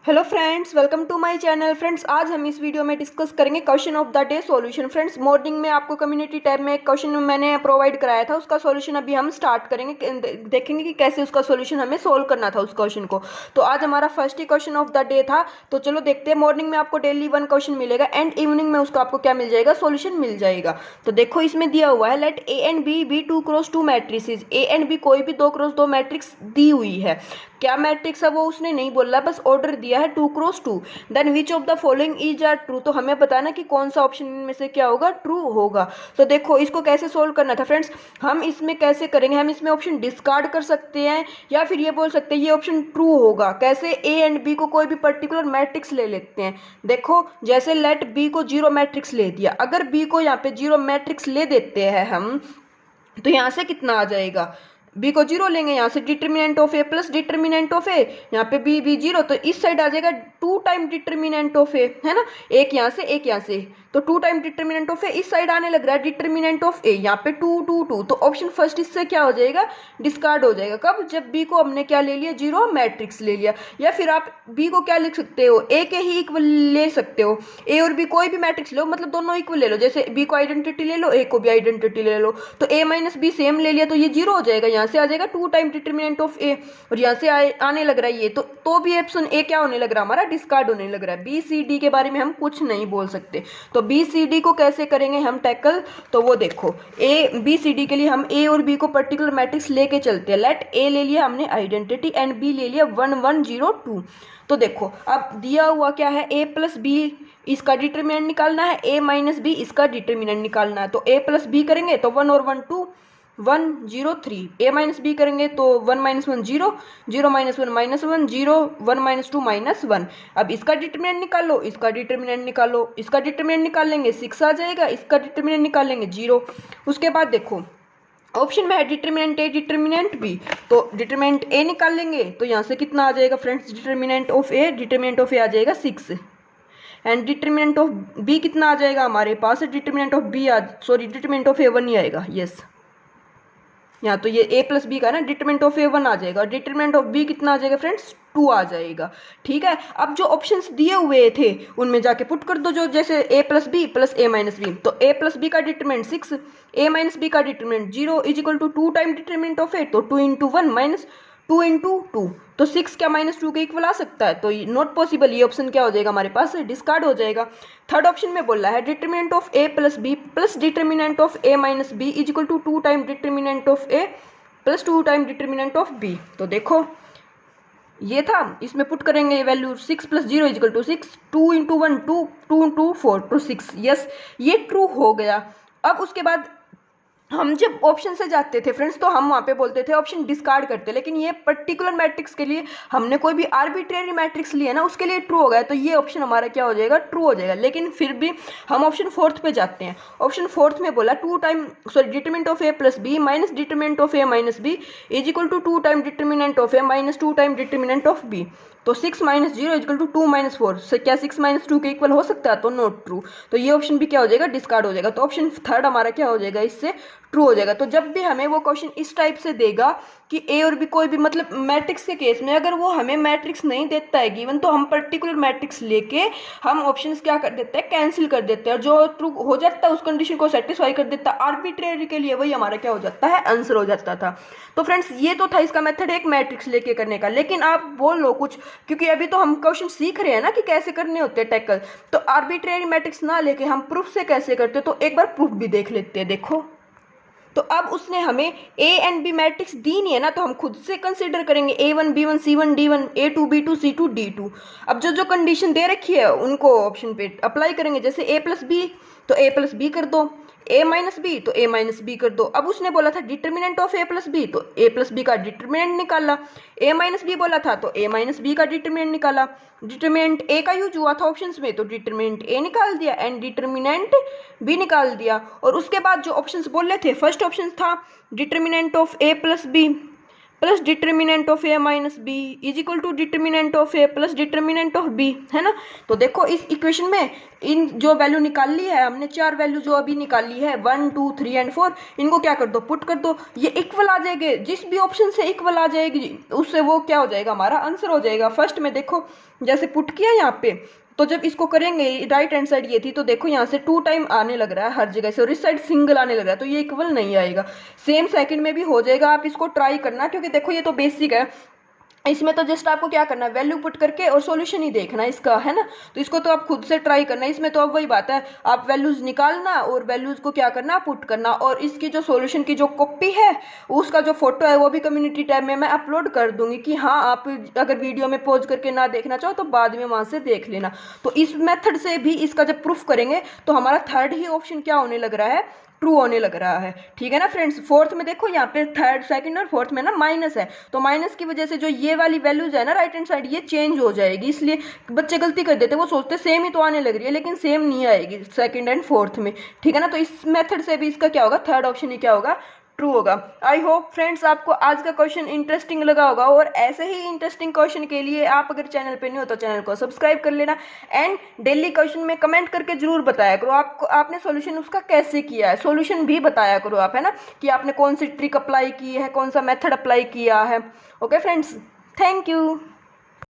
Hello friends, welcome to my channel. Friends, आज हम इस वीडियो में डिस्कस करेंगे question of the day solution. Friends, morning में आपको कम्युनिटी टैब में एक क्वेश्चन मैंने प्रोवाइड कराया था, उसका सॉल्यूशन अभी हम स्टार्ट करेंगे, देखेंगे कि कैसे उसका सॉल्यूशन हमें सोल्व करना था उस क्वेश्चन को। तो आज हमारा first he question of the day था। तो चलो देखते हैं। मॉर्निंग में आपको डेली वन क्वेश्चन मिलेगा एंड इवनिंग में उसका आपको क्या मिल जाएगा, सॉल्यूशन मिल जाएगा। तो देखो, इसमें दिया हुआ है let A and B be 2x2 matrices. A and B कोई भी 2x2 मैट्रिक्स दी हुई है। क्या मैट्रिक्स है वो उसने नहीं बोला, बस ऑर्डर दिया है 2x2। Then which of the following is are true. तो हमें बताना कि कौन सा ऑप्शन में से क्या होगा, ट्रू होगा। तो देखो, इसको कैसे सोल्व करना था फ्रेंड्स, हम इसमें कैसे करेंगे, हम इसमें ऑप्शन डिस्कार्ड कर सकते हैं या फिर ये बोल सकते हैं ये ऑप्शन ट्रू होगा। कैसे, ए एंड बी को कोई भी पर्टिकुलर मैट्रिक्स ले लेते हैं। देखो, जैसे लेट बी को जीरो मैट्रिक्स ले दिया, अगर बी को यहाँ पे जीरो मैट्रिक्स ले देते हैं हम, तो यहाँ से कितना आ जाएगा, बी को जीरो लेंगे, यहाँ से determinant of A plus determinant of A, यहाँ पे बी बी जीरो, तो इस साइड आ जाएगा 2 टाइम डिटर्मिनेंट ऑफ ए, है ना, एक यहाँ से एक यहाँ से, तो 2 टाइम डिटर्मिनेंट ऑफ ए इस साइड आने लग रहा है डिटर्मिनेंट ऑफ ए, यहाँ पे 2 2 2, तो ऑप्शन फर्स्ट इससे क्या हो जाएगा, डिस्कार्ड हो जाएगा। कब, जब बी को हमने क्या ले लिया, जीरो मैट्रिक्स ले लिया। या फिर आप बी को क्या लिख सकते हो, ए के ही इक्वल ले सकते हो, ए और बी कोई भी मैट्रिक्स लो, मतलब दोनों इक्वल ले लो। जैसे बी को आइडेंटिटी ले लो, ए को भी आइडेंटिटी ले लो, तो ए माइनस बी सेम ले लिया, तो ये जीरो हो जाएगा। यहाँ से आ जाएगा 2 टाइम डिटर्मिनेंट ऑफ ए, और यहाँ से आने लग रहा है ये, तो भी ऑप्शन ए क्या होने लग रहा है, हमारा डिस्कार्ड होने लग रहा है। बी सी डी के बारे में हम कुछ नहीं बोल सकते। तो बी सी डी को कैसे करेंगे हम टैकल, तो वो देखो, ए बी सी डी के लिए हम ए और बी को पर्टिकुलर मैट्रिक्स लेके चलते हैं। लेट ए ले लिया हमने आइडेंटिटी एंड बी ले लिया 1 1 0 2। तो देखो, अब दिया हुआ क्या है, ए प्लस बी, इसका डिटर्मिनेंट निकालना है, ए माइनस बी इसका डिटर्मिनेंट निकालना है। तो ए प्लस बी करेंगे तो 1 और 1 2, 1 0 3, ए माइनस बी करेंगे तो 1 minus 1 0, 0 minus 1 minus 1 0, 1 minus 2 minus 1। अब इसका डिटर्मिनेंट निकालो, इसका डिटर्मिनेंट निकालो, इसका डिटर्मिनेंट निकाल लेंगे 6 आ जाएगा, इसका डिटर्मिनेंट निकाल लेंगे 0। उसके बाद देखो, ऑप्शन में है डिटर्मिनेंट ए डिटर्मिनेंट बी, तो डिटर्मिनेंट ए निकाल लेंगे, तो यहाँ से कितना आ जाएगा फ्रेंड्स, डिटर्मिनेंट ऑफ ए आ जाएगा 6, एंड डिटर्मिनेंट ऑफ बी कितना आ जाएगा हमारे पास, determinant of B determinant of A 1 ही आएगा। यस, यहाँ तो ये ए प्लस बी का ना, डिटरमिनेंट ऑफ ए 1 आ जाएगा, डिटरमिनेंट ऑफ बी कितना आ जाएगा फ्रेंड्स, 2 आ जाएगा। ठीक है, अब जो ऑप्शंस दिए हुए थे उनमें जाके पुट कर दो, जो जैसे A plus B plus A minus B, तो ए प्लस बी का डिटरमिनेंट 6, ए माइनस बी का determinant 0 is equal to 2 time determinant of A, तो 2 इंटू 1 माइनस 2 इंटू 2, तो 6 क्या माइनस 2 के इक्वल आ सकता है, तो नॉट पॉसिबल, ये ऑप्शन क्या हो जाएगा हमारे पास, डिस्कार्ड हो जाएगा। थर्ड ऑप्शन में बोल रहा है determinant of A plus B plus determinant of A minus B is equal to 2 time determinant of A plus 2 time determinant of B. तो देखो, ये था, इसमें पुट करेंगे value 6 plus 0 equal to 6, 2 into 1 2, 2 into 4 to 6। Yes, ये true हो गया। अब उसके बाद हम जब ऑप्शन से जाते थे फ्रेंड्स, तो हम वहाँ पे बोलते थे ऑप्शन डिस्कार्ड करते, लेकिन ये पर्टिकुलर मैट्रिक्स के लिए हमने कोई भी आर्बिट्रेरी मैट्रिक्स लिया ना, उसके लिए ट्रू हो गया, तो ये ऑप्शन हमारा क्या हो जाएगा, ट्रू हो जाएगा। लेकिन फिर भी हम ऑप्शन फोर्थ पे जाते हैं। ऑप्शन फोर्थ में बोला determinant of A plus B minus determinant of A minus B is equal to 2 time determinant of A minus 2 time determinant of B, तो 6 माइनस 0 इजकल टू 2 माइनस 4, क्या 6 minus 2 के equal हो सकता है, तो not true. तो ये option भी क्या हो जाएगा, डिस्कार्ड हो जाएगा। तो ऑप्शन थर्ड हमारा क्या हो जाएगा, इससे ट्रू हो जाएगा। तो जब भी हमें वो क्वेश्चन इस टाइप से देगा कि ए और बी कोई भी, मतलब मैट्रिक्स के केस में अगर वो हमें मैट्रिक्स नहीं देता है गिवन, तो हम पर्टिकुलर मैट्रिक्स लेके हम ऑप्शंस क्या कर देते हैं, कैंसिल कर देते हैं, और जो ट्रू हो जाता है उस कंडीशन को सेटिस्फाई कर देता है आर्बिट्रेरी के लिए, वही हमारा क्या हो जाता है, आंसर हो जाता था। तो फ्रेंड्स, ये तो था इसका मेथड एक मैट्रिक्स लेके करने का। लेकिन आप बोल लो कुछ, क्योंकि अभी तो हम क्वेश्चन सीख रहे हैं ना कि कैसे करने होते हैं टैकल, तो आर्बिट्रेरी मैट्रिक्स ना लेके हम प्रूफ से कैसे करते, तो एक बार प्रूफ भी देख लेते हैं। देखो, तो अब उसने हमें ए एंड बी मैट्रिक्स दी नहीं है ना, तो हम खुद से कंसीडर करेंगे A1 B1 C1 D1 A2 B2 C2 D2। अब जो कंडीशन दे रखी है उनको ऑप्शन पे अप्लाई करेंगे। जैसे ए प्लस बी, तो ए प्लस बी कर दो, ए माइनस बी, तो ए माइनस बी कर दो। अब उसने बोला था determinant of A plus B, तो ए प्लस बी का डिटर्मिनेंट निकाला। ए माइनस बी बोला था, तो ए माइनस बी का डिटर्मिनेंट निकाला। डिटर्मिनेंट ए का यूज हुआ था ऑप्शंस में, तो डिटर्मिनेंट ए निकाल दिया एंड डिटर्मिनेंट बी निकाल दिया। और उसके बाद जो ऑप्शंस बोल रहे थे, फर्स्ट ऑप्शन था determinant of A plus B plus determinant of A minus B is equal to determinant of A plus determinant of B, है ना। तो देखो इस इक्वेशन में इन जो वैल्यू निकाल ली है हमने, 4 वैल्यू जो अभी निकाली है 1 2 3 एंड 4, इनको क्या कर दो, पुट कर दो, ये इक्वल आ जाएंगे। जिस भी ऑप्शन से इक्वल आ जाएगी उससे वो क्या हो जाएगा, हमारा आंसर हो जाएगा। फर्स्ट में देखो जैसे पुट किया यहाँ पे, तो जब इसको करेंगे राइट हैंड साइड ये थी, तो देखो यहाँ से 2 टाइम आने लग रहा है हर जगह से, और इस साइड सिंगल आने लग रहा है, तो ये इक्वल नहीं आएगा। सेम सेकंड में भी हो जाएगा, आप इसको ट्राई करना, क्योंकि देखो ये तो बेसिक है। इसमें तो जस्ट आपको क्या करना है, वैल्यू पुट करके और सॉल्यूशन ही देखना है इसका, है ना। तो इसको तो आप खुद से ट्राई करना है। इसमें तो अब वही बात है, आप वैल्यूज निकालना और वैल्यूज को क्या करना, पुट करना। और इसकी जो सॉल्यूशन की जो कॉपी है उसका जो फोटो है वो भी कम्युनिटी टैब में मैं अपलोड कर दूंगी, कि हाँ आप अगर वीडियो में पॉज करके ना देखना चाहो तो बाद में वहां से देख लेना। तो इस मेथड से भी इसका जब प्रूफ करेंगे तो हमारा थर्ड ही ऑप्शन क्या होने लग रहा है, ट्रू होने लग रहा है, ठीक है ना फ्रेंड्स। फोर्थ में देखो यहाँ पे थर्ड सेकंड और फोर्थ में ना माइनस है, तो माइनस की वजह से जो ये वाली वैल्यूज है ना राइट हैंड साइड, ये चेंज हो जाएगी। इसलिए बच्चे गलती कर देते, वो सोचते सेम ही तो आने लग रही है, लेकिन सेम नहीं आएगी सेकंड एंड फोर्थ में, ठीक है ना। तो इस मेथड से भी इसका क्या होगा, थर्ड ऑप्शन ही क्या होगा, ट्रू होगा। आई होप फ्रेंड्स आपको आज का क्वेश्चन इंटरेस्टिंग लगा होगा, और ऐसे ही इंटरेस्टिंग क्वेश्चन के लिए आप अगर चैनल पे नहीं हो तो चैनल को सब्सक्राइब कर लेना, एंड डेली क्वेश्चन में कमेंट करके जरूर बताया करो आपको आपने सॉल्यूशन उसका कैसे किया है, सॉल्यूशन भी बताया करो आप, है ना, कि आपने कौन सी ट्रिक अप्लाई की है, कौन सा मेथड अप्लाई किया है। Okay friends, thank you.